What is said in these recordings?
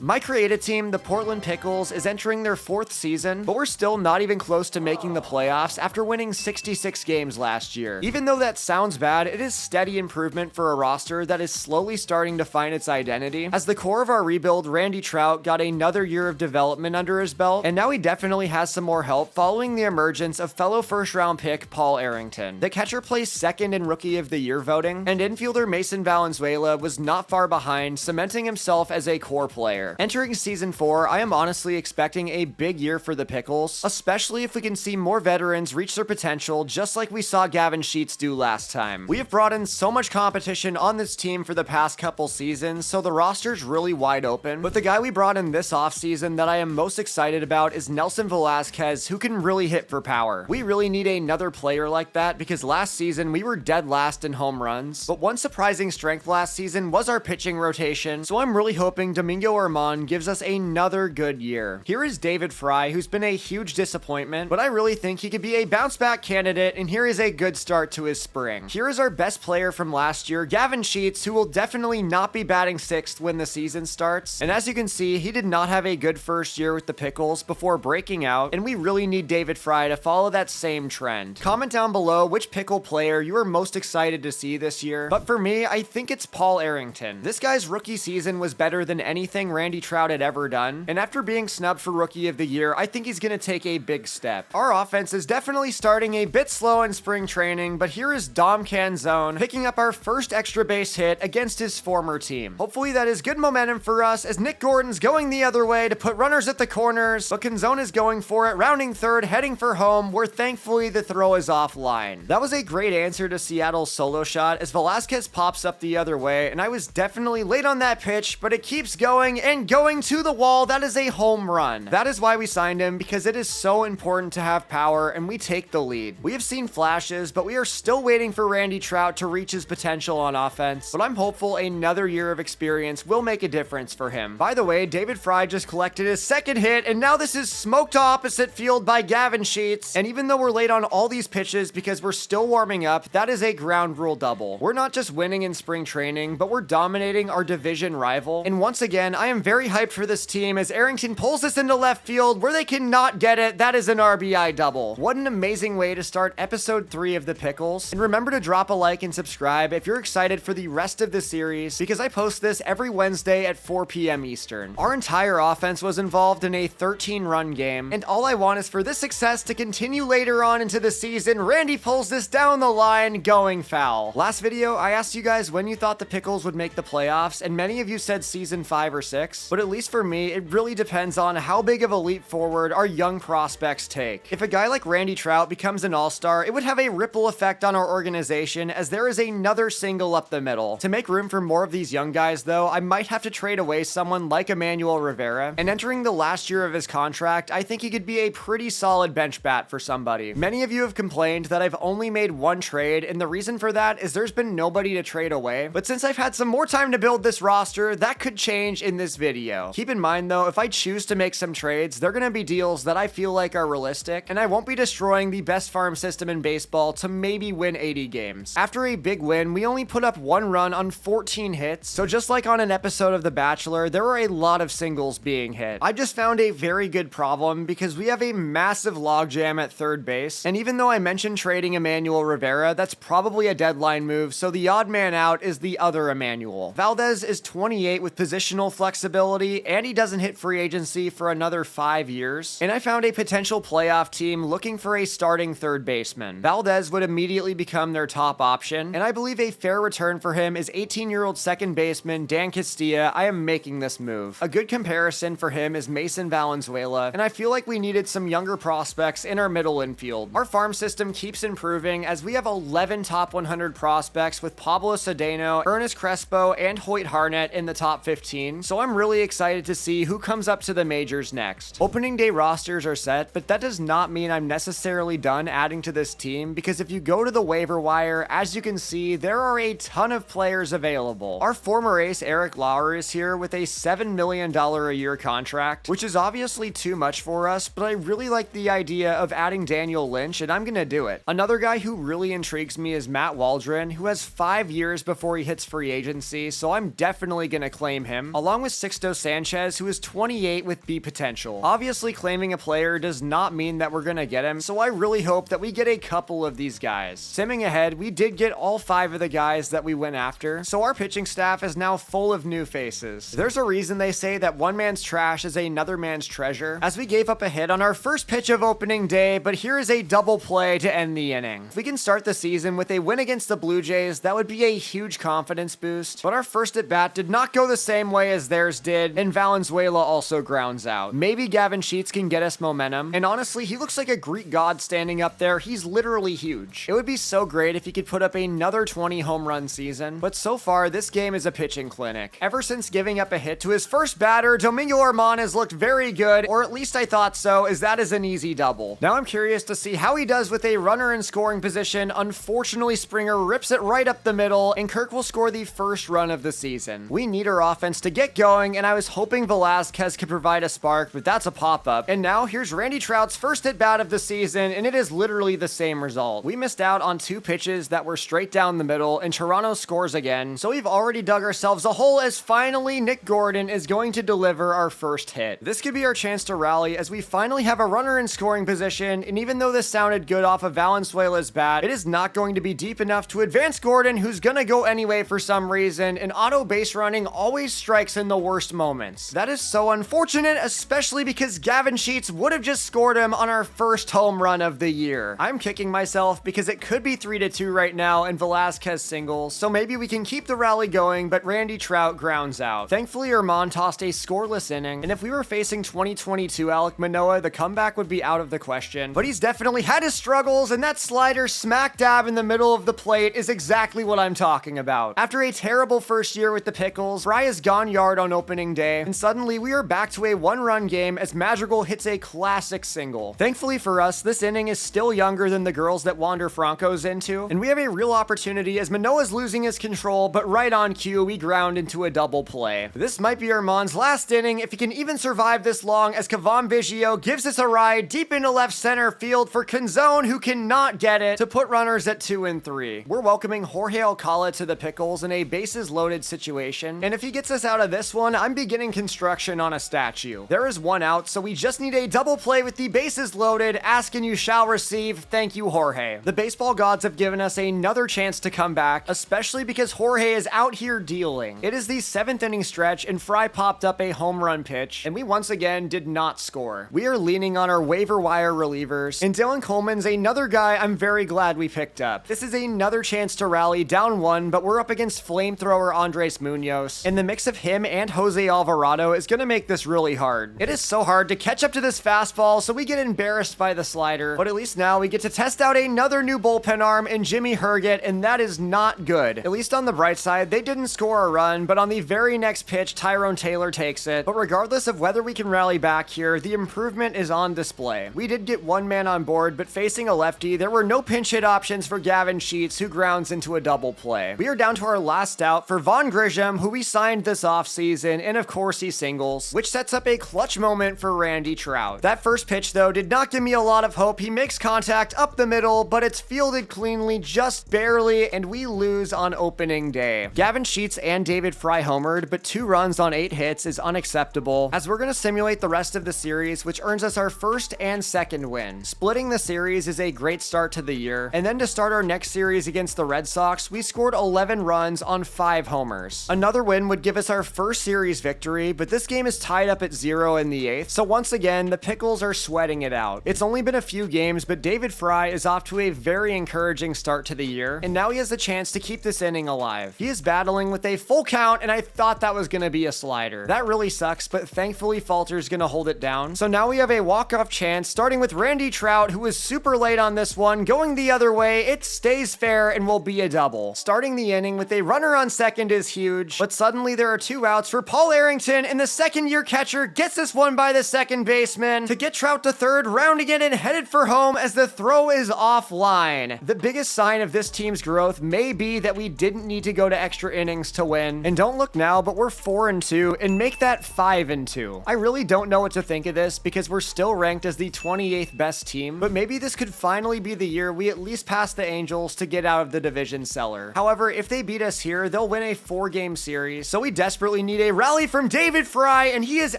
My creative team, the Portland Pickles, is entering their 4th season, but we're still not even close to making the playoffs after winning 66 games last year. Even though that sounds bad, it is steady improvement for a roster that is slowly starting to find its identity. As the core of our rebuild, Randy Trout got another year of development under his belt, and now he definitely has some more help following the emergence of fellow first-round pick Paul Arrington. The catcher placed 2nd in Rookie of the Year voting, and infielder Mason Valenzuela was not far behind, cementing himself as a core player. Entering season 4, I am honestly expecting a big year for the Pickles, especially if we can see more veterans reach their potential just like we saw Gavin Sheets do last time. We have brought in so much competition on this team for the past couple seasons, so the roster's really wide open, but the guy we brought in this offseason that I am most excited about is Nelson Velasquez, who can really hit for power. We really need another player like that because last season we were dead last in home runs, but one surprising strength last season was our pitching rotation, so I'm really hoping Domingo Armand gives us another good year. Here is David Fry, who's been a huge disappointment, but I really think he could be a bounce back candidate, and here is a good start to his spring. Here is our best player from last year, Gavin Sheets, who will definitely not be batting 6th when the season starts, and as you can see, he did not have a good first year with the Pickles before breaking out, and we really need David Fry to follow that same trend. Comment down below which Pickle player you are most excited to see this year, but for me, I think it's Paul Arrington. This guy's rookie season was better than anything Randy Trout had ever done, and after being snubbed for Rookie of the Year, I think he's gonna take a big step. Our offense is definitely starting a bit slow in spring training, but here is Dom Canzone picking up our first extra base hit against his former team. Hopefully that is good momentum for us as Nick Gordon's going the other way to put runners at the corners, but Canzone is going for it, rounding third, heading for home, where thankfully the throw is offline. That was a great answer to Seattle's solo shot as Velasquez pops up the other way, and I was definitely late on that pitch, but it keeps going and going to the wall. That is a home run. That is why we signed him, because it is so important to have power, and we take the lead. We have seen flashes, but we are still waiting for Randy Trout to reach his potential on offense, but I'm hopeful another year of experience will make a difference for him. By the way, David Fry just collected his 2nd hit, and now this is smoked to opposite field by Gavin Sheets, and even though we're late on all these pitches because we're still warming up, that is a ground rule double. We're not just winning in spring training, but we're dominating our division rival, and once again, I am very hyped for this team as Arrington pulls this into left field where they cannot get it. That is an RBI double. What an amazing way to start episode 3 of the Pickles. And remember to drop a like and subscribe if you're excited for the rest of the series, because I post this every Wednesday at 4 p.m. Eastern. Our entire offense was involved in a 13-run game, and all I want is for this success to continue later on into the season. Randy pulls this down the line, going foul. Last video, I asked you guys when you thought the Pickles would make the playoffs, and many of you said season 5 or 6, but at least for me, it really depends on how big of a leap forward our young prospects take. If a guy like Randy Trout becomes an all-star, it would have a ripple effect on our organization as there is another single up the middle. To make room for more of these young guys though, I might have to trade away someone like Emmanuel Rivera, and entering the last year of his contract, I think he could be a pretty solid bench bat for somebody. Many of you have complained that I've only made one trade, and the reason for that is there's been nobody to trade away, but since I've had some more time to build this roster, that could change in this video. Keep in mind though, if I choose to make some trades, they're gonna be deals that I feel like are realistic, and I won't be destroying the best farm system in baseball to maybe win 80 games. After a big win, we only put up 1 run on 14 hits, so just like on an episode of The Bachelor, there were a lot of singles being hit. I just found a very good problem because we have a massive logjam at third base, and even though I mentioned trading Emmanuel Rivera, that's probably a deadline move, so the odd man out is the other Emmanuel. Valdez is 28 with positional flexibility, and he doesn't hit free agency for another 5 years, and I found a potential playoff team looking for a starting third baseman. Valdez would immediately become their top option, and I believe a fair return for him is 18-year-old second baseman Dan Castilla. I am making this move. A good comparison for him is Mason Valenzuela, and I feel like we needed some younger prospects in our middle infield. Our farm system keeps improving as we have 11 top 100 prospects with Pablo Cedeno, Ernest Crespo, and Hoyt Harnett in the top 15, so I'm really excited to see who comes up to the majors next. Opening day rosters are set, but that does not mean I'm necessarily done adding to this team, because if you go to the waiver wire, as you can see, there are a ton of players available. Our former ace Eric Lauer is here with a $7 million a year contract, which is obviously too much for us, but I really like the idea of adding Daniel Lynch, and I'm gonna do it. Another guy who really intrigues me is Matt Waldron, who has 5 years before he hits free agency, so I'm definitely gonna claim him. Along with Sixto Sanchez, who is 28 with B potential. Obviously, claiming a player does not mean that we're gonna get him, so I really hope that we get a couple of these guys. Simming ahead, we did get all 5 of the guys that we went after, so our pitching staff is now full of new faces. There's a reason they say that one man's trash is another man's treasure, as we gave up a hit on our first pitch of opening day, but here is a double play to end the inning. If we can start the season with a win against the Blue Jays, that would be a huge confidence boost, but our first at bat did not go the same way as theirs did, and Valenzuela also grounds out. Maybe Gavin Sheets can get us momentum, and honestly, he looks like a Greek god standing up there. He's literally huge. It would be so great if he could put up another 20 home run season, but so far, this game is a pitching clinic. Ever since giving up a hit to his first batter, Domingo Germán has looked very good, or at least I thought so, as that is an easy double. Now I'm curious to see how he does with a runner in scoring position. Unfortunately, Springer rips it right up the middle, and Kirk will score the first run of the season. We need our offense to get going, and I was hoping Velasquez could provide a spark, but that's a pop-up. And now here's Randy Trout's first at-bat of the season, and it is literally the same result. We missed out on 2 pitches that were straight down the middle, and Toronto scores again, so we've already dug ourselves a hole as finally Nick Gordon is going to deliver our first hit. This could be our chance to rally as we finally have a runner in scoring position, and even though this sounded good off of Valenzuela's bat, it is not going to be deep enough to advance Gordon, who's gonna go anyway for some reason, and auto base running always strikes in the worst moments. That is so unfortunate, especially because Gavin Sheets would have just scored him on our first home run of the year. I'm kicking myself because it could be 3-2 right now and Velasquez singles, so maybe we can keep the rally going, but Randy Trout grounds out. Thankfully, Germán tossed a scoreless inning, and if we were facing 2022 Alek Manoah, the comeback would be out of the question, but he's definitely had his struggles, and that slider smack dab in the middle of the plate is exactly what I'm talking about. After a terrible first year with the Pickles, Fry has gone yard on opening day, and suddenly we are back to a 1-run game as Madrigal hits a classic single. Thankfully for us, this inning is still younger than the girls that Wander Franco's into, and we have a real opportunity as Manoah's losing his control, but right on cue, we ground into a double play. This might be Germán's last inning if he can even survive this long, as Cavan Biggio gives us a ride deep into left center field for Canzone, who cannot get it, to put runners at 2 and 3. We're welcoming Jorge Alcala to the Pickles in a bases loaded situation, and if he gets us out of this one, I'm beginning construction on a statue. There is 1 out, so we just need a double play with the bases loaded. Ask and you shall receive. Thank you, Jorge. The baseball gods have given us another chance to come back, especially because Jorge is out here dealing. It is the 7th inning stretch, and Fry popped up a home run pitch, and we once again did not score. We are leaning on our waiver wire relievers, and Dylan Coleman's another guy I'm very glad we picked up. This is another chance to rally down 1, but we're up against flamethrower Andres Munoz, and the mix of him and Jose Alvarado is gonna make this really hard. It is so hard to catch up to this fastball, so we get embarrassed by the slider, but at least now we get to test out another new bullpen arm in Jimmy Herget, and that is not good. At least on the bright side, they didn't score a run, but on the very next pitch, Tyrone Taylor takes it. But regardless of whether we can rally back here, the improvement is on display. We did get 1 man on board, but facing a lefty, there were no pinch hit options for Gavin Sheets, who grounds into a double play. We are down to our last out for Vaughn Grisham, who we signed this offseason, and of course he singles, which sets up a clutch moment for Randy Trout. That first pitch, though, did not give me a lot of hope. He makes contact up the middle, but it's fielded cleanly, just barely, and we lose on opening day. Gavin Sheets and David Fry homered, but 2 runs on 8 hits is unacceptable, as we're going to simulate the rest of the series, which earns us our first and second win. Splitting the series is a great start to the year, and then to start our next series against the Red Sox, we scored 11 runs on 5 homers. Another win would give us our first series victory, but this game is tied up at 0 in the 8th, so once again, the Pickles are sweating it out. It's only been a few games, but David Fry is off to a very encouraging start to the year, and now he has the chance to keep this inning alive. He is battling with a full count, and I thought that was going to be a slider. That really sucks, but thankfully Falter's going to hold it down. So now we have a walk-off chance, starting with Randy Trout, who was super late on this one, going the other way. It stays fair and will be a double. Starting the inning with a runner on second is huge, but suddenly there are 2 outs for Paul Arrington, and the second-year catcher gets this one by the second baseman to get Trout to third, rounding it and headed for home as the throw is offline. The biggest sign of this team's growth may be that we didn't need to go to extra innings to win, and don't look now, but we're 4-2 and make that 5-2. I really don't know what to think of this because we're still ranked as the 28th best team, but maybe this could finally be the year we at least pass the Angels to get out of the division cellar. However, if they beat us here, they'll win a 4-game series, so we desperately need a rally from David Fry, and he is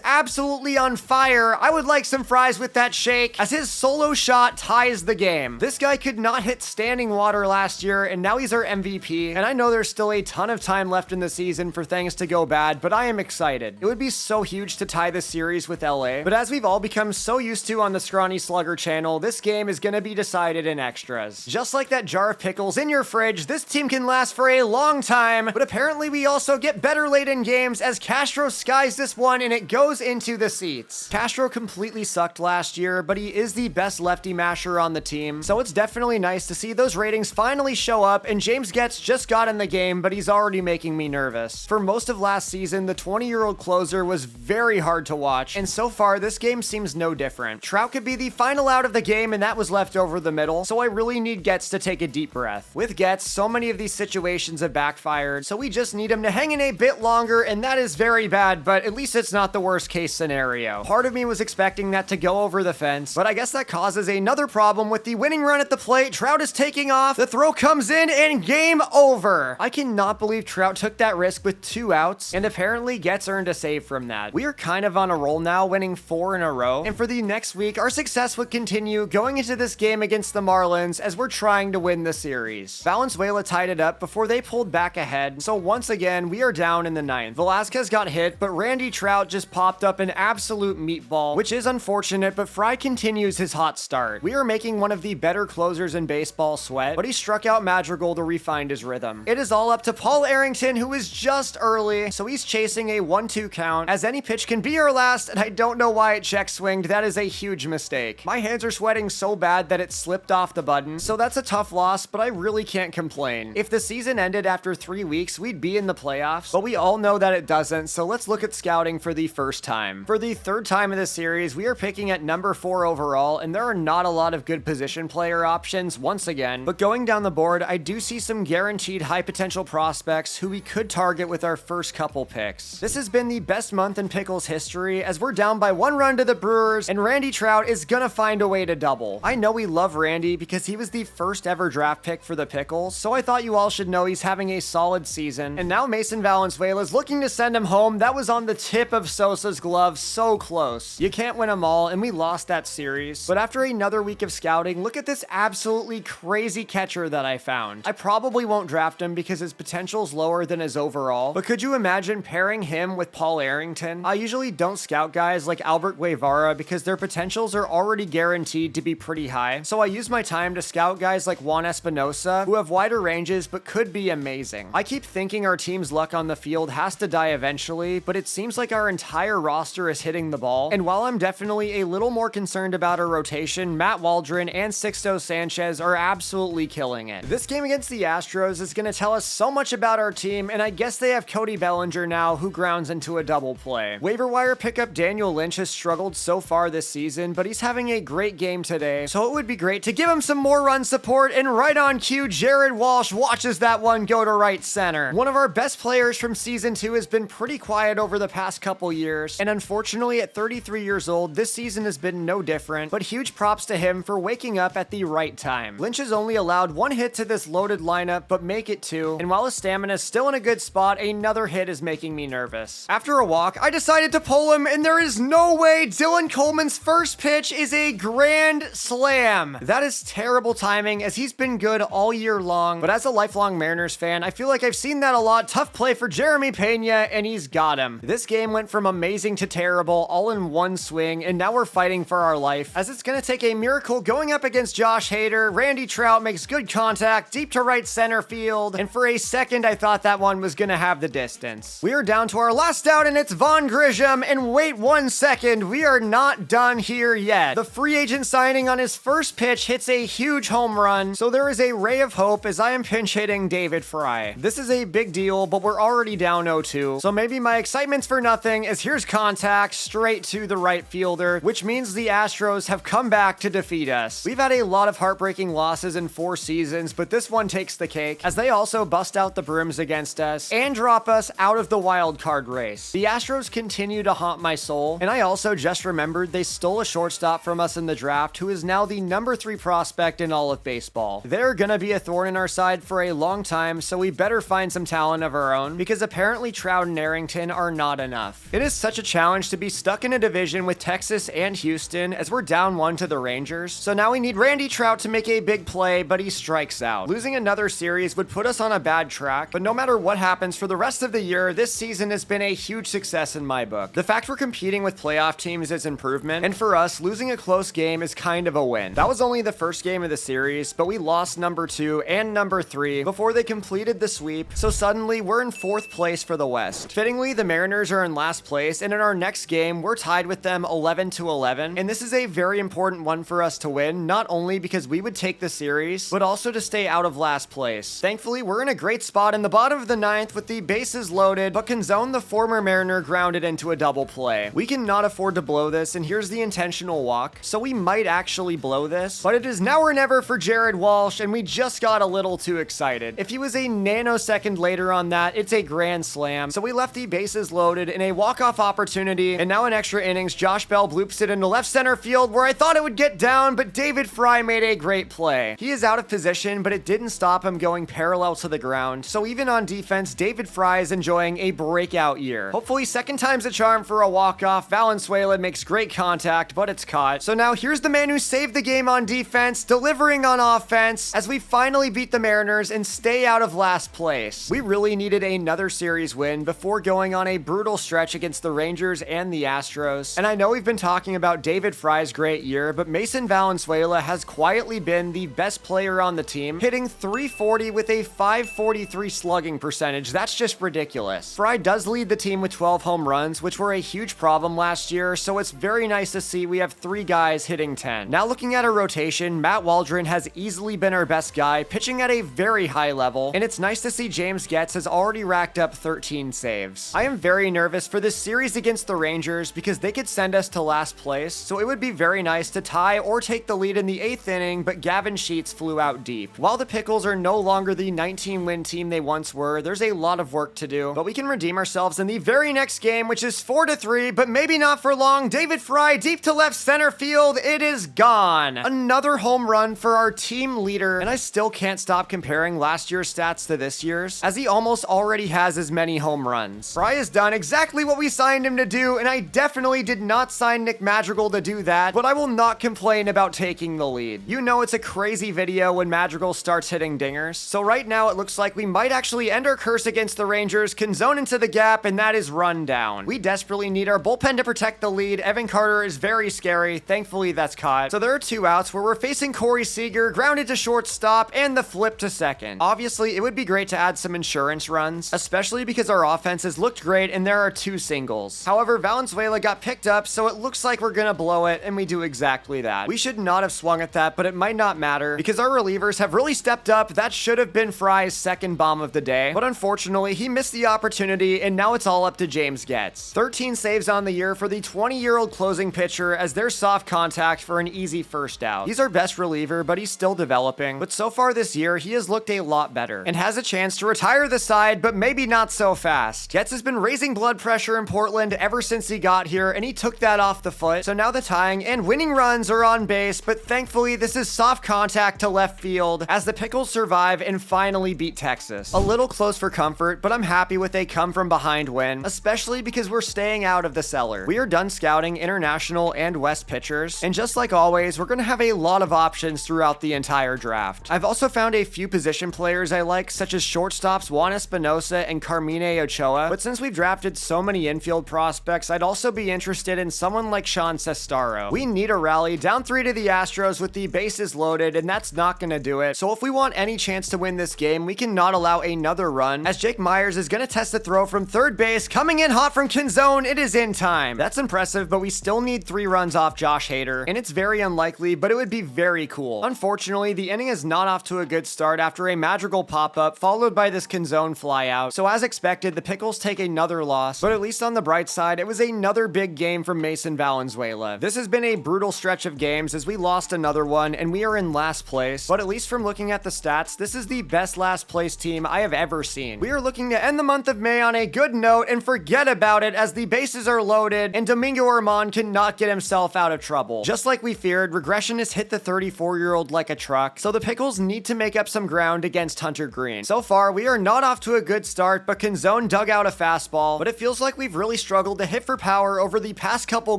absolutely on fire. I would like some fries with that shake, as his solo shot ties the game. This guy could not hit standing water last year, and now he's our MVP, and I know there's still a ton of time left in the season for things to go bad, but I am excited. It would be so huge to tie the series with LA, but as we've all become so used to on the Scrawny Slugger channel, this game is gonna be decided in extras. Just like that jar of pickles in your fridge, this team can last for a long time, but apparently we also get better late in games as Castro skies this one and it goes into the seats. Castro completely sucked last year, but he is the best lefty masher on the team, so it's definitely nice to see those ratings finally show up, and James Getz just got in the game, but he's already making me nervous. For most of last season, the 20-year-old closer was very hard to watch, and so far this game seems no different. Trout could be the final out of the game, and that was left over the middle, so I really need Getz to take a deep breath. With Getz, so many of these situations have backfired, so we just need him to hang in a bit longer, and that is very bad, but at least it's not the worst case scenario. Part of me was expecting that to go over the fence, but I guess that causes another problem with the winning run at the plate. Trout is taking off, the throw comes in, and game over. I cannot believe Trout took that risk with 2 outs, and apparently Getz earned a save from that. We are kind of on a roll now, winning 4 in a row, and for the next week, our success would continue going into this game against the Marlins as we're trying to win the series. Valenzuela tied it up before they pulled back ahead, so once again, we are down in the 9th. Velasquez got hit, but Randy Trout just popped up an absolute meatball, which is unfortunate, but Fry continues his hot start. We are making one of the better closers in baseball sweat, but he struck out Madrigal to refine his rhythm. It is all up to Paul Arrington, who is just early, so he's chasing a 1-2 count, as any pitch can be our last, and I don't know why it check swinged. That is a huge mistake. My hands are sweating so bad that it slipped off the button, so that's a tough loss, but I really can't complain. If the season ended after 3 weeks, we'd be in the playoffs, but we all know that it doesn't, so let's look at scouting for the first time. For the 3rd time in the series, we are picking at number 4 overall, and there are not a lot of good position player options once again, but going down the board, I do see some guaranteed high potential prospects who we could target with our first couple picks. This has been the best month in Pickles history, as we're down by 1 run to the Brewers, and Randy Trout is gonna find a way to double. I know we love Randy because he was the first ever draft pick for the Pickles, so I thought you all should know he's having a solid season, and now Mason Valenzuela is looking to send him home. That was on the tip of Sosa's glove, so close. You can't win them all, and we lost that series, but after another week of scouting, look at this absolutely crazy catcher that I found. I probably won't draft him because his potential's lower than his overall, but could you imagine pairing him with Paul Arrington? I usually don't scout guys like Albert Guevara because their potentials are already guaranteed to be pretty high, so I use my time to scout guys like Juan Espinosa, who have wider ranges but could be amazing. I keep thinking our team's luck on the field has to die eventually, but it seems like our entire roster is hitting the ball, and while I'm definitely a little more concerned about our rotation, Matt Waldron and Sixto Sanchez are absolutely killing it. This game against the Astros is going to tell us so much about our team, and I guess they have Cody Bellinger now, who grounds into a double play. Waiver wire pickup Daniel Lynch has struggled so far this season, but he's having a great game today, so it would be great to give him some more run support, and right on cue, Jared Walsh watches that one go to right center. One of our best players from season 2 has been pretty quiet over the past couple years, and unfortunately at 33 years old, this season has been no different, but huge props to him for waking up at the right time. Lynch has only allowed 1 hit to this loaded lineup, but make it 2, and while his stamina is still in a good spot, another hit is making me nervous. After a walk, I decided to pull him, and there is no way Dylan Coleman's first pitch is a grand slam. That is terrible timing, as he's been good all year long, but as a lifelong Mariners fan, I feel like I've seen that a lot. Tough play for Jeremy Pena, and he's got him. This game went from amazing to terrible all in one swing, and now we're fighting for our life, as it's gonna take a miracle going up against Josh Hader. Randy Trout makes good contact deep to right center field, and for a second I thought that one was gonna have the distance. We are down to our last out, and it's Vaughn Grisham, and wait 1 second, we are not done here yet. The free agent signing on his first pitch hits a huge home run, so there is a ray of hope as I am pinch hitting David Fry. This is a big deal, but we're already down 0-2, so maybe my excitement's for nothing, as here's contact straight to the right fielder, which means the Astros have come back to defeat us. We've had a lot of heartbreaking losses in 4 seasons, but this one takes the cake, as they also bust out the brooms against us and drop us out of the wild card race. The Astros continue to haunt my soul, and I also just remembered they stole a shortstop from us in the draft who is now the number 3 prospect in all of baseball. They're gonna be a thorn in our side for a long time, so we better find some talent of our own, because apparently Trout and Barrington are not enough. It is such a challenge to be stuck in a division with Texas and Houston as we're down 1 to the Rangers. So now we need Randy Trout to make a big play, but he strikes out. Losing another series would put us on a bad track, but no matter what happens for the rest of the year, this season has been a huge success in my book. The fact we're competing with playoff teams is improvement, and for us, losing a close game is kind of a win. That was only the first game of the series, but we lost number 2 and number 3 before they completed the sweep, so suddenly we're in 4th place for the West. Fittingly, the Mariners are in last place, and in our next game, we're tied with them 11 to 11, and this is a very important one for us to win, not only because we would take the series, but also to stay out of last place. Thankfully, we're in a great spot in the bottom of the 9th with the bases loaded, but Canzone, the former Mariner, grounded into a double play. We cannot afford to blow this, and here's the intentional walk, so we might actually blow this, but it is now or never for Jared Walsh, and we just got a little too excited. If he was a nanosecond later on that, it's a grand slam, so we left the bases loaded in a walk-off opportunity, and now in extra innings, Josh Bell bloops it into left center field where I thought it would get down, but David Fry made a great play. He is out of position, but it didn't stop him going parallel to the ground, so even on defense, David Fry is enjoying a breakout year. Hopefully second time's a charm for a walk-off. Valenzuela makes great contact, but it's caught. So now here's the man who saved the game on defense, delivering on offense, as we finally beat the Mariners and stay out of last place. We really needed another series win before going on a brutal stretch against the Rangers and the Astros. And I know we've been talking about David Fry's great year, but Mason Valenzuela has quietly been the best player on the team, hitting .340 with a .543 slugging percentage. That's just ridiculous. Fry does lead the team with 12 home runs, which were a huge problem last year, so it's very nice to see we have 3 guys hitting 10. Now looking at our rotation, Matt Waldron has easily been our best guy, pitching at a very high level, and it's nice to see James Getz has already racked up 13 saves. I am very nervous for this series against the Rangers because they could send us to last place, so it would be very nice to tie or take the lead in the 8th inning, but Gavin Sheets flew out deep. While the Pickles are no longer the 19-win team they once were, there's a lot of work to do, but we can redeem ourselves in the very next game, which is 4-3, but maybe not for long. David Fry deep to left center field. It is gone. Another home run for our team leader, and I still can't stop comparing last year's stats to this year's, as he almost already has as many home runs. Fry has done exactly what we signed him to do, and I definitely did not sign Nick Madrigal to do that, but I will not complain about taking the lead. You know it's a crazy video when Madrigal starts hitting dingers, so right now it looks like we might actually end our curse against the Rangers, Canzone into the gap, and that is run down. We desperately need our bullpen to protect the lead. Evan Carter is very scary. Thankfully, that's caught. So there are 2 outs where we're facing Corey Seager, grounded to shortstop, and the flip to second. Obviously, it would be great to add some insurance runs, especially because our offense has looked great and there are 2 singles. However, Valenzuela got picked up, so it looks like we're gonna blow it, and we do exactly that. We should not have swung at that, but it might not matter because our relievers have really stepped up. That should have been Fry's second bomb of the day, but unfortunately, he missed the opportunity, and now it's all up to James Getz. 13 saves on the year for the 20-year-old closing pitcher as their soft contact for an easy first out. He's our best reliever, but he's still developing. But so far this year, he has looked a lot better and has a chance to retire the side, but maybe not so fast. Getz has been raising blood pressure in Portland ever since he got here, and he took that off the foot. So now the tying and winning runs are on base, but thankfully this is soft contact to left field as the Pickles survive and finally beat Texas. A little close for comfort, but I'm happy with a come from behind win, especially because we're staying out of the cellar. We are done scouting international and West pitchers, and just like always, we're gonna have a lot of options throughout the entire draft. I've also found a few position players I like, such as shortstops Juan Espinosa and Carmine Ochoa, but since we've drafted so many infield prospects, I'd also be interested in someone like Sean Sestaro. We need a rally down 3 to the Astros with the bases loaded, and that's not gonna do it. So if we want any chance to win this game, we cannot allow another run, as Jake Myers is gonna test the throw from third base, coming in hot from Canzone. It is in time. That's impressive, but we still need 3 runs off Josh Hader, and it's very unlikely, but it would be very cool. Unfortunately, the inning is not off to a good start after a Madrigal pop-up, followed by this Canzone flyout. So as expected, the Pickles take another loss, but at least on the bright side, it was another big game from Mason Valenzuela. This has been a brutal stretch of games as we lost another one, and we are in last place, but at least from looking at the stats, this is the best last place team I have ever seen. We are looking to end the month of May on a good note and forget about it as the bases are loaded and Domingo Armand cannot get himself out of trouble. Just like we feared, regression has hit the 34-year-old like a truck, so the Pickles need to make up some ground against Hunter Green. So far, we are not off to a good start, but Canzone dug out out a fastball, but it feels like we've really struggled to hit for power over the past couple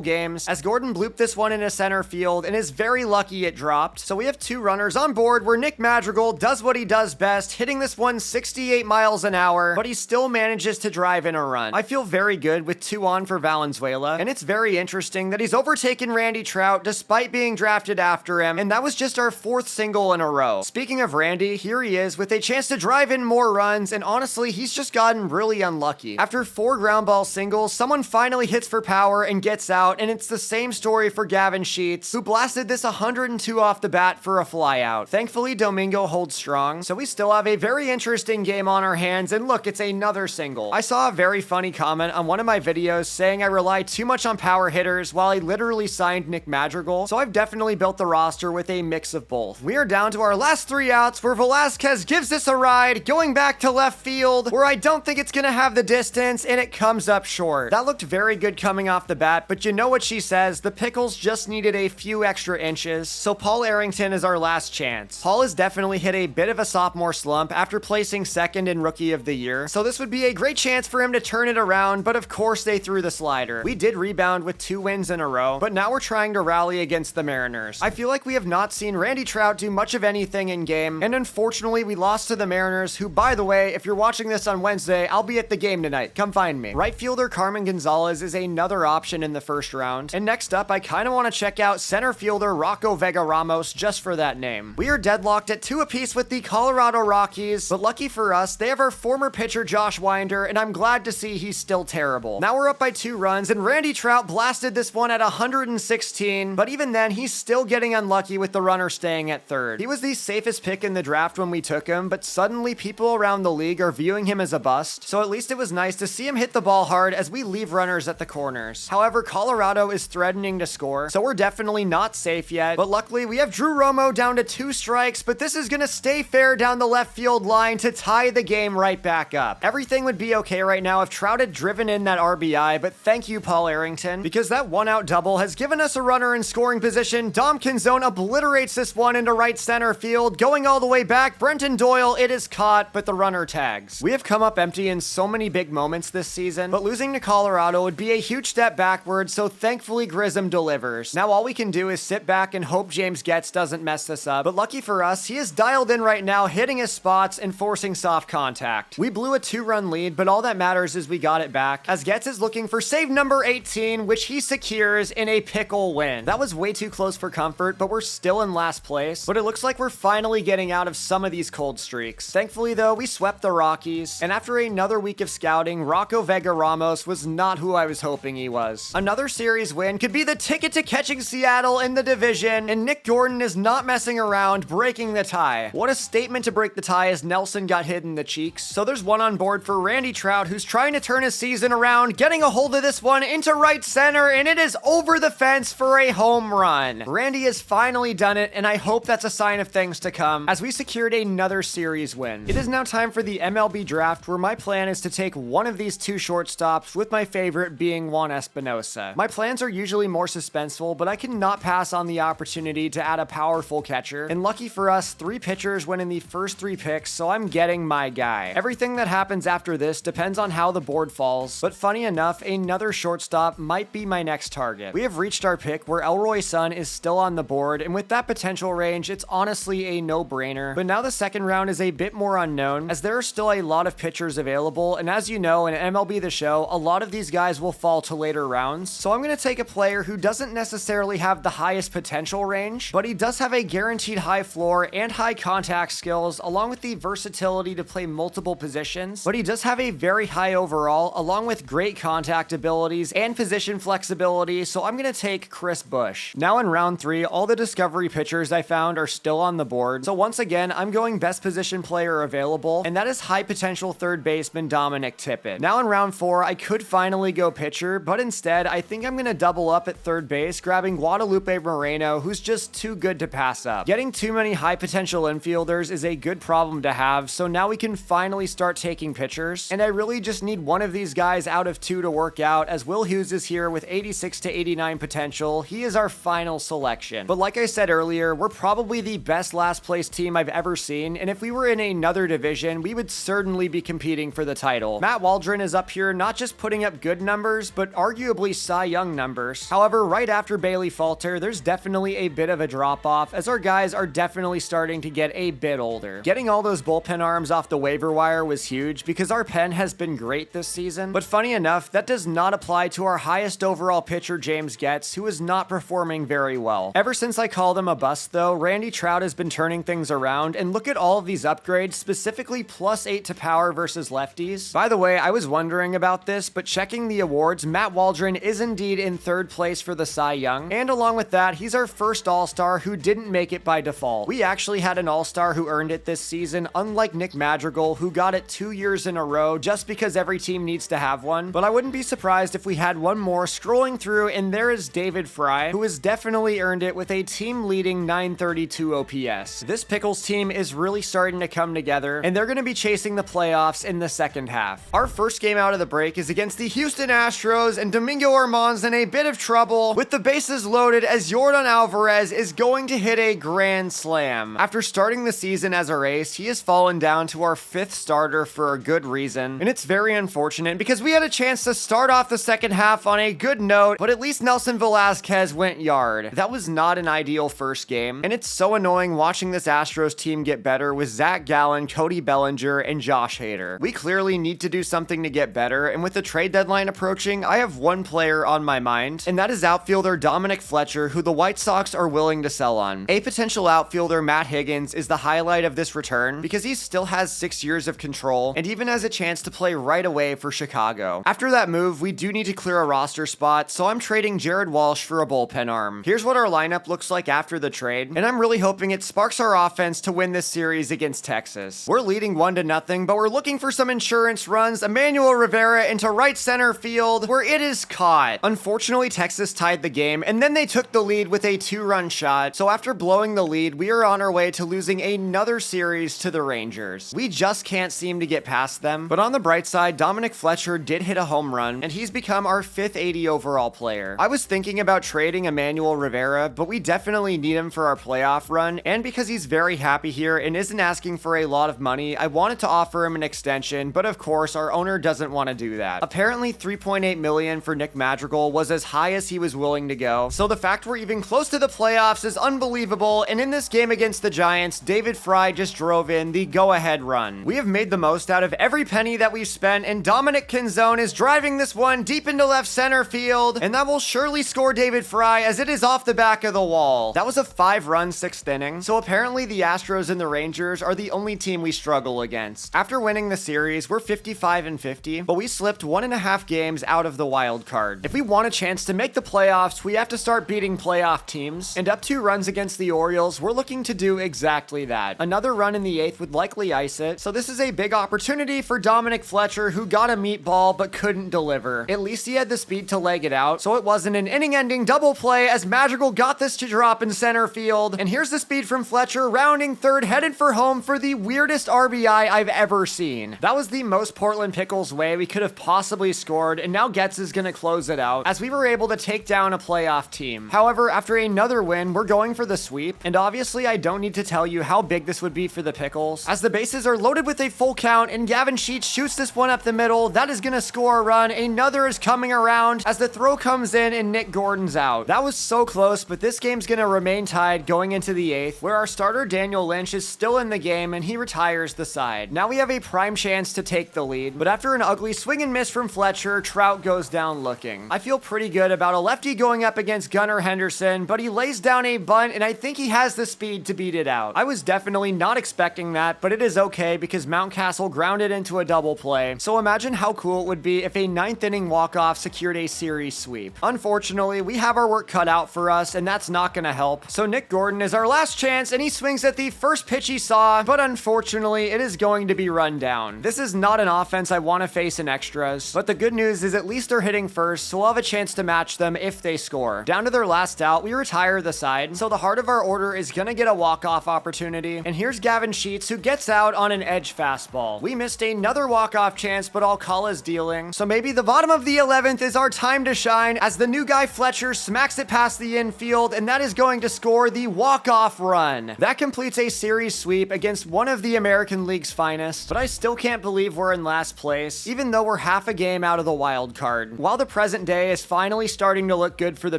games, as Gordon blooped this one into center field and is very lucky it dropped. So we have 2 runners on board where Nick Madrigal does what he does best, hitting this one 68 miles an hour, but he still manages to drive in a run. I feel very good with 2 on for Valenzuela, and it's very interesting that he's overtaken Randy Trout despite being drafted after him, and that was just our 4th single in a row. Speaking of Randy, here he is with a chance to drive in more runs, and honestly, he's just gotten really unlucky. After 4 ground ball singles, someone finally hits for power and gets out, and it's the same story for Gavin Sheets, who blasted this 102 off the bat for a flyout. Thankfully, Domingo holds strong, so we still have a very interesting game on our hands, and look, it's another single. I saw a very funny comment on one of my videos saying I rely too much on power hitters while I literally signed Nick Madrigal, so I've definitely built the roster with a mix of both. We are down to our last 3 outs where Velasquez gives this a ride, going back to left field, where I don't think it's gonna have the distance, and it comes up short. That looked very good coming off the bat, but you know what she says, the Pickles just needed a few extra inches, so Paul Arrington is our last chance. Paul has definitely hit a bit of a sophomore slump after placing 2nd in Rookie of the Year, so this would be a great chance for him to turn it around, but of course they threw the slider. We did rebound with 2 wins in a row, but now we're trying to rally against the Mariners. I feel like we have not seen Randy Trout do much of anything in game, and unfortunately we lost to the Mariners, who, by the way, if you're watching this on Wednesday, I'll be at the game tonight. Come find me. Right fielder Carmen Gonzalez is another option in the first round, and next up I kind of want to check out center fielder Rocco Vega Ramos just for that name. We are deadlocked at 2 apiece with the Colorado Rockies, but lucky for us, they have our former pitcher Josh Winder, and I'm glad to see he's still terrible. Now we're up by 2 runs, and Randy Trout blasted this one at 116, but even then, he's still getting unlucky with the runner staying at 3rd. He was the safest pick in the draft when we took him, but suddenly people around the league are viewing him as a bust, so at least it was nice to see him hit the ball hard as we leave runners at the corners. However, Colorado is threatening to score, so we're definitely not safe yet, but luckily we have Drew Romo down to 2 strikes, but this is gonna stay fair down the left field line to tie the game right back up. Everything would be okay right now if Trout had driven in that RBI, but thank you, Paul Arrington, because that 1-out double has given us a runner in scoring position. Dom Canzone obliterates this one into right center field, going all the way back. Brenton Doyle, it is caught, but the runner tags. We have come up empty in so many big moments this season, but losing to Colorado would be a huge step backwards, so thankfully Grissom delivers. Now all we can do is sit back and hope James Getz doesn't mess this up, but lucky for us, he is dialed in right now, hitting his spots and forcing soft contact. We blew a 2-run lead, but all that matters is we got it back, as Getz is looking for save number 18, which he secures in a pickle win. That was way too close for comfort, but we're still in last place, but it looks like we're finally getting out of some of these cold streaks. Thankfully though, we swept the Rockies, and after another week of scouting, Rocco Vega Ramos was not who I was hoping he was. Another series win could be the ticket to catching Seattle in the division, and Nick Gordon is not messing around, breaking the tie. What a statement to break the tie as Nelson got hit in the cheeks. So there's 1 on board for Randy Trout, who's trying to turn his season around, getting a hold of this one into right center, and it is over the fence for a home run. Randy has finally done it, and I hope that's a sign of things to come, as we secured another series win. It is now time for the MLB draft, where my plan is to take one of these 2 shortstops, with my favorite being Juan Espinosa. My plans are usually more suspenseful, but I cannot pass on the opportunity to add a powerful catcher, and lucky for us, 3 pitchers went in the first 3 picks, so I'm getting my guy. Everything that happens after this depends on how the board falls, but funny enough, another shortstop might be my next target. We have reached our pick where Elroy Sun is still on the board, and with that potential range, it's honestly a no-brainer, but now the second round is a bit more unknown, as there are still a lot of pitchers available, and as you know, in MLB The Show, a lot of these guys will fall to later rounds, so I'm going to take a player who doesn't necessarily have the highest potential range, but he does have a guaranteed high floor and high contact skills, along with the versatility to play multiple positions, but he does have a very high overall, along with great contact abilities and position flexibility, so I'm going to take Chris Bush. Now in round 3, all the discovery pitchers I found are still on the board, so once again, I'm going best position player available, and that is high potential third baseman Dominic Tippett. Now in round 4, I could finally go pitcher, but instead, I think I'm going to double up at third base, grabbing Guadalupe Moreno, who's just too good to pass up. Getting too many high potential infielders is a good problem to have, so now we can finally start taking pitchers, and I really just need one of these guys out of 2 to work out, as Will Hughes is here with 86 to 89 potential. He is our final selection. But like I said earlier, we're probably the best last place team I've ever seen, and if we were in another division, we would certainly be competing for the title. title. Matt Waldron is up here not just putting up good numbers, but arguably Cy Young numbers. However, right after Bailey Falter, there's definitely a bit of a drop-off, as our guys are definitely starting to get a bit older. Getting all those bullpen arms off the waiver wire was huge because our pen has been great this season, but funny enough, that does not apply to our highest overall pitcher, James Getz, who is not performing very well. Ever since I called him a bust though, Randy Trout has been turning things around, and look at all of these upgrades, specifically +8 to power versus lefties. By the way, I was wondering about this, but checking the awards, Matt Waldron is indeed in 3rd place for the Cy Young, and along with that, he's our first All-Star who didn't make it by default. We actually had an All-Star who earned it this season, unlike Nick Madrigal, who got it 2 years in a row just because every team needs to have one, but I wouldn't be surprised if we had one more scrolling through, and there is David Fry, who has definitely earned it with a team-leading 932 OPS. This Pickles team is really starting to come together, and they're going to be chasing the playoffs in the second half. Our first game out of the break is against the Houston Astros, and Domingo Germán's in a bit of trouble with the bases loaded as Yordan Alvarez is going to hit a grand slam. After starting the season as our ace, he has fallen down to our 5th starter for a good reason, and it's very unfortunate because we had a chance to start off the second half on a good note, but at least Nelson Velasquez went yard. That was not an ideal first game, and it's so annoying watching this Astros team get better with Zach Gallen, Cody Bellinger, and Josh Hader. We clearly need to do something to get better, and with the trade deadline approaching, I have one player on my mind, and that is outfielder Dominic Fletcher, who the White Sox are willing to sell on. A potential outfielder, Matt Higgins, is the highlight of this return because he still has 6 years of control and even has a chance to play right away for Chicago. After that move, we do need to clear a roster spot, so I'm trading Jared Walsh for a bullpen arm. Here's what our lineup looks like after the trade, and I'm really hoping it sparks our offense to win this series against Texas. We're leading 1-0, but we're looking for some insurance runs. Emmanuel Rivera into right center field, where it is caught. Unfortunately, Texas tied the game, and then they took the lead with a 2-run shot, so after blowing the lead, we are on our way to losing another series to the Rangers. We just can't seem to get past them, but on the bright side, Dominic Fletcher did hit a home run, and he's become our 5th 80 overall player. I was thinking about trading Emmanuel Rivera, but we definitely need him for our playoff run, and because he's very happy here and isn't asking for a lot of money, I wanted to offer him an extension, but of course, our owner doesn't want to do that. Apparently, $3.8 million for Nick Madrigal was as high as he was willing to go, so the fact we're even close to the playoffs is unbelievable, and in this game against the Giants, David Fry just drove in the go-ahead run. We have made the most out of every penny that we've spent, and Dominic Canzone is driving this one deep into left center field, and that will surely score David Fry as it is off the back of the wall. That was a 5-run 6th inning, so apparently the Astros and the Rangers are the only team we struggle against. After winning the series, we're 55-50, but we slipped 1.5 games out of the wild card. If we want a chance to make the playoffs, we have to start beating playoff teams, and up 2 runs against the Orioles, we're looking to do exactly that. Another run in the 8th would likely ice it, so this is a big opportunity for Dominic Fletcher, who got a meatball but couldn't deliver. At least he had the speed to leg it out, so it wasn't an inning-ending double play as Madrigal got this to drop in center field, and here's the speed from Fletcher, rounding third, headed for home for the weirdest RBI I've ever seen. That was the most Portland Pickles way we could have possibly scored, and now Getz is gonna close it out, as we were able to take down a playoff team. However, after another win, we're going for the sweep, and obviously I don't need to tell you how big this would be for the Pickles, as the bases are loaded with a full count, and Gavin Sheets shoots this one up the middle. That is gonna score a run. Another is coming around as the throw comes in and Nick Gordon's out. That was so close, but this game's gonna remain tied going into the 8th, where our starter Daniel Lynch is still in the game and he retires the side. Now we have a prime chance to take the lead, but after an ugly swing and miss from Fletcher, Trout goes down looking. I feel pretty good about a lefty going up against Gunnar Henderson, but he lays down a bunt and I think he has the speed to beat it out. I was definitely not expecting that, but it is okay because Mountcastle grounded into a double play, so imagine how cool it would be if a 9th inning walk-off secured a series sweep. Unfortunately, we have our work cut out for us, and that's not gonna help, so Nick Gordon is our last chance, and he swings at the first pitch he saw, but unfortunately, it is going to be run down. This is not an offense I want to face in extras, but the good news is at least they're hitting first, so we'll have a chance to match them if they score. Down to their last out, we retire the side, so the heart of our order is gonna get a walk-off opportunity, and here's Gavin Sheets, who gets out on an edge fastball. We missed another walk-off chance, but Alcala's dealing, so maybe the bottom of the 11th is our time to shine as the new guy Fletcher smacks it past the infield, and that is going to score the walk-off run. That completes a series sweep against one of the American League's finest, but I still can't believe we're are in last place, even though we're half a game out of the wild card. While the present day is finally starting to look good for the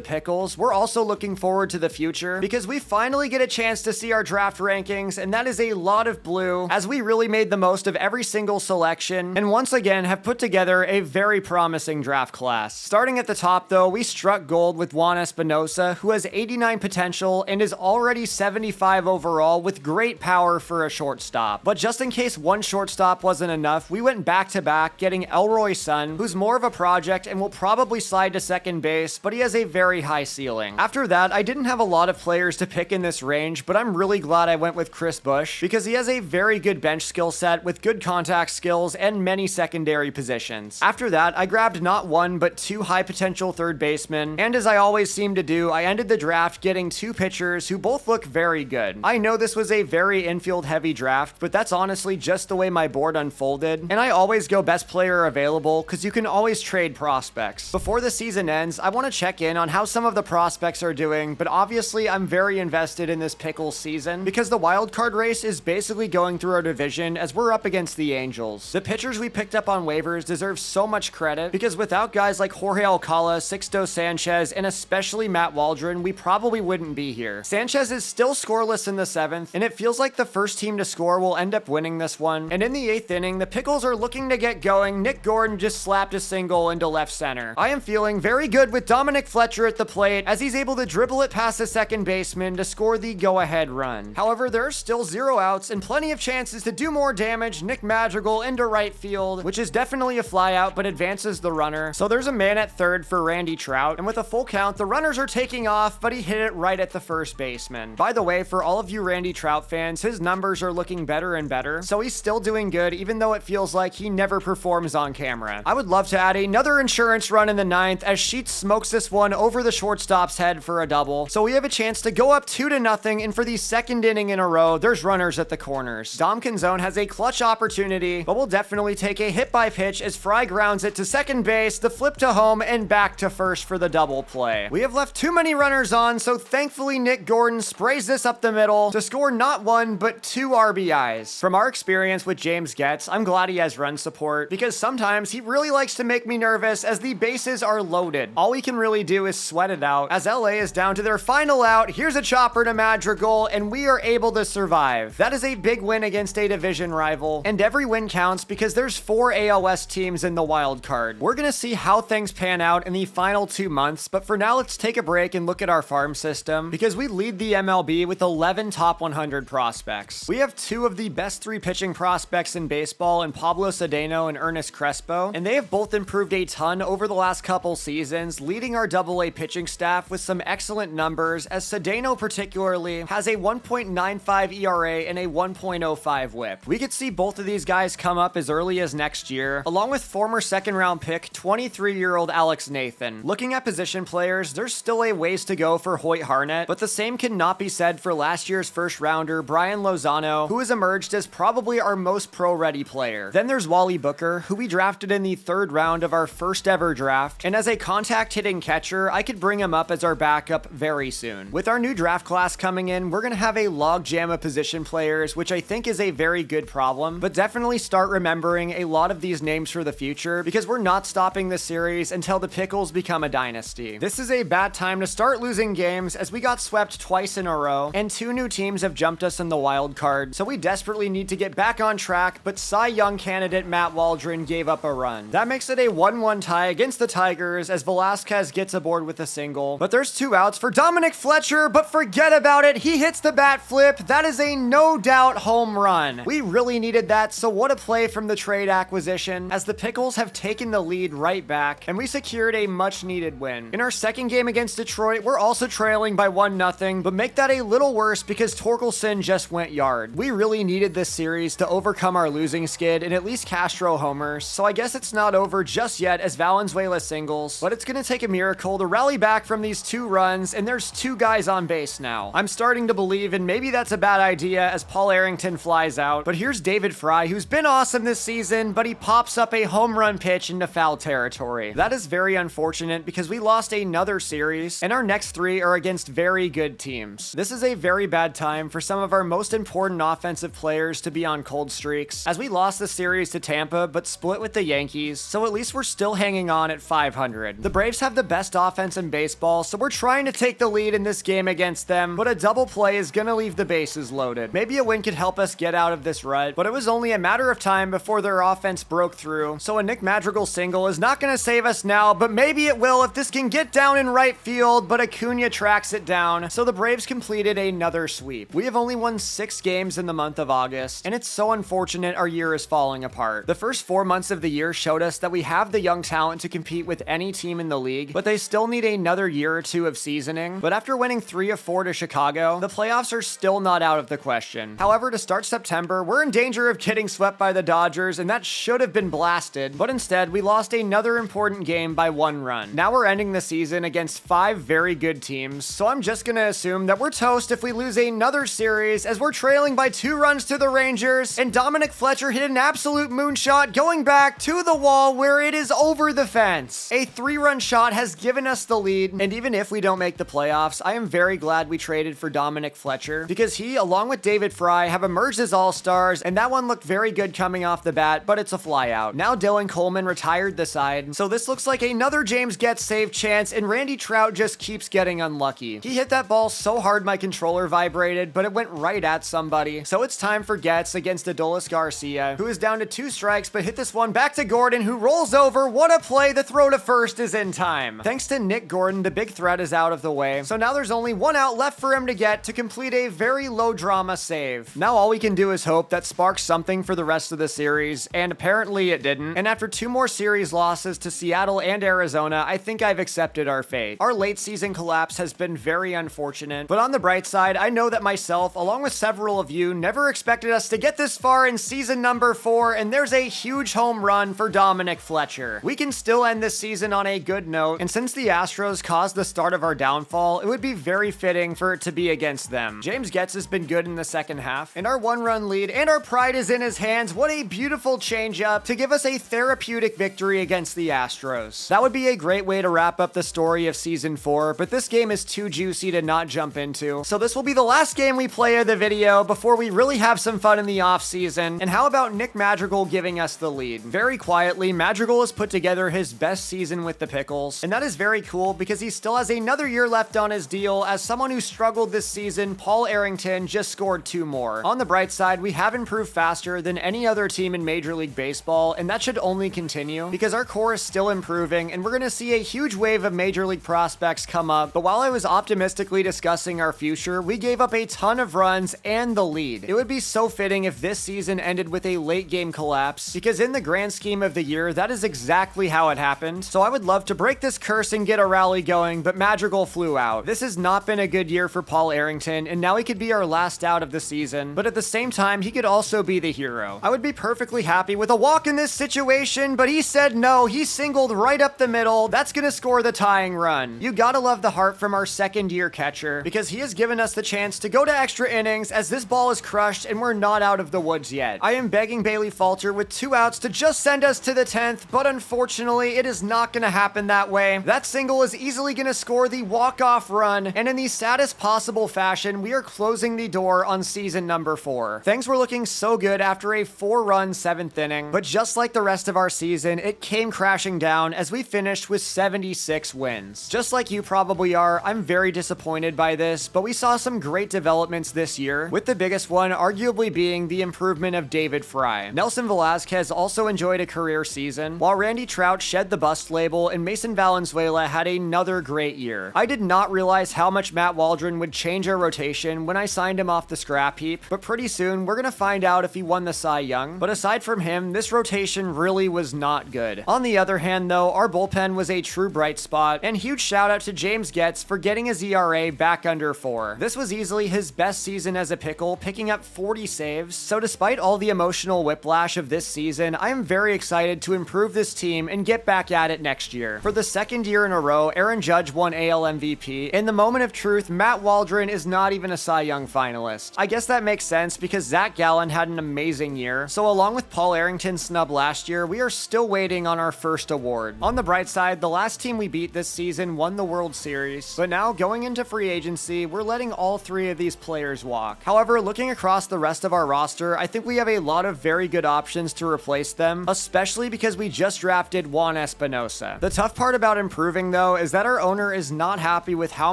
Pickles, we're also looking forward to the future because we finally get a chance to see our draft rankings, and that is a lot of blue, as we really made the most of every single selection, and once again have put together a very promising draft class. Starting at the top though, we struck gold with Juan Espinosa, who has 89 potential and is already 75 overall with great power for a shortstop. But just in case one shortstop wasn't enough, we went back to back getting Elroy Sun, who's more of a project and will probably slide to second base, but he has a very high ceiling. After that, I didn't have a lot of players to pick in this range, but I'm really glad I went with Chris Bush because he has a very good bench skill set with good contact skills and many secondary positions. After that, I grabbed not one, but two high potential third basemen, and as I always seem to do, I ended the draft getting two pitchers who both look very good. I know this was a very infield heavy draft, but that's honestly just the way my board unfolded, and I always go best player available because you can always trade prospects. Before the season ends, I want to check in on how some of the prospects are doing, but obviously I'm very invested in this Pickles season because the wild card race is basically going through our division as we're up against the Angels. The pitchers we picked up on waivers deserve so much credit because without guys like Jorge Alcala, Sixto Sanchez, and especially Matt Waldron, we probably wouldn't be here. Sanchez is still scoreless in the 7th, and it feels like the first team to score will end up winning this one. And in the 8th inning, the Pickles are looking to get going. Nick Gordon just slapped a single into left center. I am feeling very good with Dominic Fletcher at the plate as he's able to dribble it past the second baseman to score the go-ahead run. However, there are still 0 outs and plenty of chances to do more damage. Nick Madrigal into right field, which is definitely a flyout but advances the runner. So there's a man at third for Randy Trout, and with a full count, the runners are taking off, but he hit it right at the first baseman. By the way, for all of you Randy Trout fans, his numbers are looking better and better, so he's still doing good even though it feels like he never performs on camera. I would love to add another insurance run in the 9th as Sheets smokes this one over the shortstop's head for a double, so we have a chance to go up 2-0, and for the second inning in a row, there's runners at the corners. Dom Canzone has a clutch opportunity, but will definitely take a hit by pitch as Fry grounds it to second base, the flip to home, and back to first for the double play. We have left too many runners on, so thankfully Nick Gordon sprays this up the middle to score not one, but 2 RBIs. From our experience with James Getz, I'm glad he has run support because sometimes he really likes to make me nervous as the bases are loaded. All we can really do is sweat it out. As LA is down to their final out, here's a chopper to Madrigal, and we are able to survive. That is a big win against a division rival, and every win counts because there's 4 ALS teams in the wild card. We're gonna see how things pan out in the final 2 months, but for now let's take a break and look at our farm system because we lead the MLB with 11 top 100 prospects. We have 2 of the best 3 pitching prospects in baseball in Pablo Cedeno and Ernest Crespo, and they have both improved a ton over the last couple seasons, leading our AA pitching staff with some excellent numbers, as Cedeno particularly has a 1.95 ERA and a 1.05 whip. We could see both of these guys come up as early as next year, along with former second round pick 23-year-old Alex Nathan. Looking at position players, there's still a ways to go for Hoyt Harnett, but the same cannot be said for last year's first rounder Brian Lozano, who has emerged as probably our most pro-ready player. Then there's Wally Booker, who we drafted in the 3rd round of our first ever draft, and as a contact hitting catcher, I could bring him up as our backup very soon. With our new draft class coming in, we're gonna have a logjam of position players, which I think is a very good problem, but definitely start remembering a lot of these names for the future because we're not stopping this series until the Pickles become a dynasty. This is a bad time to start losing games as we got swept twice in a row, and 2 new teams have jumped us in the wild card, so we desperately need to get back on track, but Cy Young candidate Matt Waldron gave up a run. That makes it a 1-1 tie against the Tigers as Velasquez gets aboard with a single, but there's 2 outs for Dominic Fletcher, but forget about it, he hits the bat flip. That is a no doubt home run. We really needed that, so what a play from the trade acquisition as the Pickles have taken the lead right back, and we secured a much needed win. In our second game against Detroit, we're also trailing by 1-0, but make that a little worse because Torkelson just went yard. We really needed this series to overcome our losing skid and at least Castro homers, so I guess it's not over just yet as Valenzuela singles, but it's gonna take a miracle to rally back from these 2 runs, and there's 2 guys on base now. I'm starting to believe, and maybe that's a bad idea as Paul Arrington flies out, but here's David Fry, who's been awesome this season, but he pops up a home run pitch into foul territory. That is very unfortunate because we lost another series, and our next 3 are against very good teams. This is a very bad time for some of our most important offensive players to be on cold streaks, as we lost the series series to Tampa, but split with the Yankees, so at least we're still hanging on at 500. The Braves have the best offense in baseball, so we're trying to take the lead in this game against them, but a double play is gonna leave the bases loaded. Maybe a win could help us get out of this rut, but it was only a matter of time before their offense broke through, so a Nick Madrigal single is not gonna save us now, but maybe it will if this can get down in right field, but Acuna tracks it down, so the Braves completed another sweep. We have only won 6 games in the month of August, and it's so unfortunate our year is falling apart. The first 4 months of the year showed us that we have the young talent to compete with any team in the league, but they still need another year or two of seasoning. But after winning 3 of 4 to Chicago, the playoffs are still not out of the question. However, to start September, we're in danger of getting swept by the Dodgers, and that should have been blasted, but instead we lost another important game by 1 run. Now we're ending the season against 5 very good teams, so I'm just gonna assume that we're toast if we lose another series, as we're trailing by 2 runs to the Rangers, and Dominic Fletcher hit an absolute moonshot going back to the wall where it is over the fence. A 3-run shot has given us the lead, and even if we don't make the playoffs, I am very glad we traded for Dominic Fletcher, because he, along with David Fry, have emerged as all-stars, and that one looked very good coming off the bat, but it's a flyout. Now Dylan Coleman retired the side, so this looks like another James Getz save chance, and Randy Trout just keeps getting unlucky. He hit that ball so hard my controller vibrated, but it went right at somebody. So it's time for Getz against Adolis Garcia, who is down to 2 strikes, but hit this one back to Gordon, who rolls over. What a play! The throw to first is in time. Thanks to Nick Gordon, the big threat is out of the way, so now there's only 1 out left for him to get to complete a very low drama save. Now all we can do is hope that sparks something for the rest of the series, and apparently it didn't. And after 2 more series losses to Seattle and Arizona, I think I've accepted our fate. Our late season collapse has been very unfortunate, but on the bright side, I know that myself, along with several of you, never expected us to get this far in season number 4, and there's a huge home run for Dominic Fletcher. We can still end this season on a good note, and since the Astros caused the start of our downfall, it would be very fitting for it to be against them. James Getz has been good in the second half, and our 1-run lead and our pride is in his hands. What a beautiful changeup to give us a therapeutic victory against the Astros. That would be a great way to wrap up the story of season 4, but this game is too juicy to not jump into, so this will be the last game we play of the video before we really have some fun in the offseason. And how about Nick Madrigal giving us the lead? Very quietly, Madrigal has put together his best season with the Pickles, and that is very cool because he still has another year left on his deal. As someone who struggled this season, Paul Arrington just scored 2 more. On the bright side, we have improved faster than any other team in Major League Baseball, and that should only continue because our core is still improving, and we're going to see a huge wave of Major League prospects come up. But while I was optimistically discussing our future, we gave up a ton of runs and the lead. It would be so fitting if this season ended with a late game collapse, because in the grand scheme of the year, that is exactly how it happened. So I would love to break this curse and get a rally going, but Madrigal flew out. This has not been a good year for Paul Arrington, and now he could be our last out of the season, but at the same time, he could also be the hero. I would be perfectly happy with a walk in this situation, but he said no. He singled right up the middle. That's gonna score the tying run. You gotta love the heart from our second-year catcher, because he has given us the chance to go to extra innings as this ball is crushed and we're not out of the woods yet. I am begging Bailey Falter with 2 outs to just send us to the 10th, but unfortunately, it is not gonna happen that way. That single is easily gonna score the walk-off run, and in the saddest possible fashion, we are closing the door on season number 4. Things were looking so good after a 4-run 7th inning, but just like the rest of our season, it came crashing down as we finished with 76 wins. Just like you probably are, I'm very disappointed by this, but we saw some great developments this year, with the biggest one arguably being the improvement of David Fry. Nelson Velasquez also enjoyed a career season, while Randy Trout shed the bust label and Mason Valenzuela had another great year. I did not realize how much Matt Waldron would change our rotation when I signed him off the scrap heap, but pretty soon we're gonna find out if he won the Cy Young. But aside from him, this rotation really was not good. On the other hand though, our bullpen was a true bright spot, and huge shout out to James Getz for getting his ERA back under 4. This was easily his best season as a Pickle, picking up 40 saves, so despite all the emotional whiplash of this season, I am very excited to improve this team and get back at it next year. For the second year in a row, Aaron Judge won AL MVP. In the moment of truth, Matt Waldron is not even a Cy Young finalist. I guess that makes sense because Zach Gallen had an amazing year, so along with Paul Arrington's snub last year, we are still waiting on our first award. On the bright side, the last team we beat this season won the World Series, but now going into free agency, we're letting all 3 of these players walk. However, looking across the rest of our roster, I think we have a lot of very good options to replace them, especially because we just drafted Juan Espinosa. The tough part about improving, though, is that our owner is not happy with how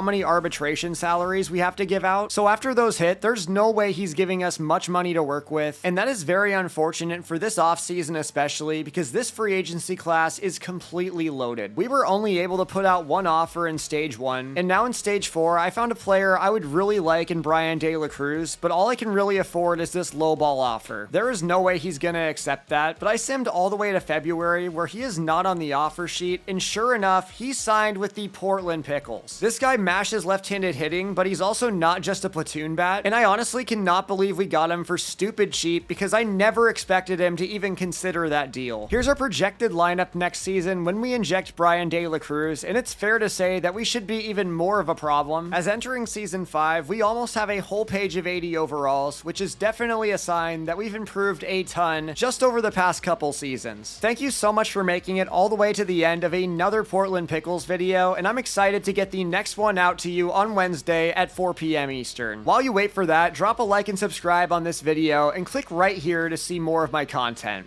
many arbitration salaries we have to give out, so after those hit, there's no way he's giving us much money to work with, and that is very unfortunate for this offseason especially, because this free agency class is completely loaded. We were only able to put out one offer in stage 1, and now in stage 4, I found a player I would really like in Brian De La Cruz, but all I can really afford is this lowball offer. There is no way he's gonna accept that, but I simmed all the way to February where he is not on the offer sheet, and sure enough, he signed with the Portland Pickles. This guy mashes left-handed hitting, but he's also not just a platoon bat, and I honestly cannot believe we got him for stupid cheap because I never expected him to even consider that deal. Here's our projected lineup next season when we inject Brian De La Cruz, and it's fair to say that we should be even more of a problem, as entering season 5, we almost have a whole page of 80 overalls, which is definitely a sign that we've improved a ton just over the past couple seasons. Thank you so much for making it all the way to the end of another Portland Pickles video, and I'm excited to get the next one out to you on Wednesday at 4 p.m. Eastern. While you wait for that, drop a like and subscribe on this video, and click right here to see more of my content.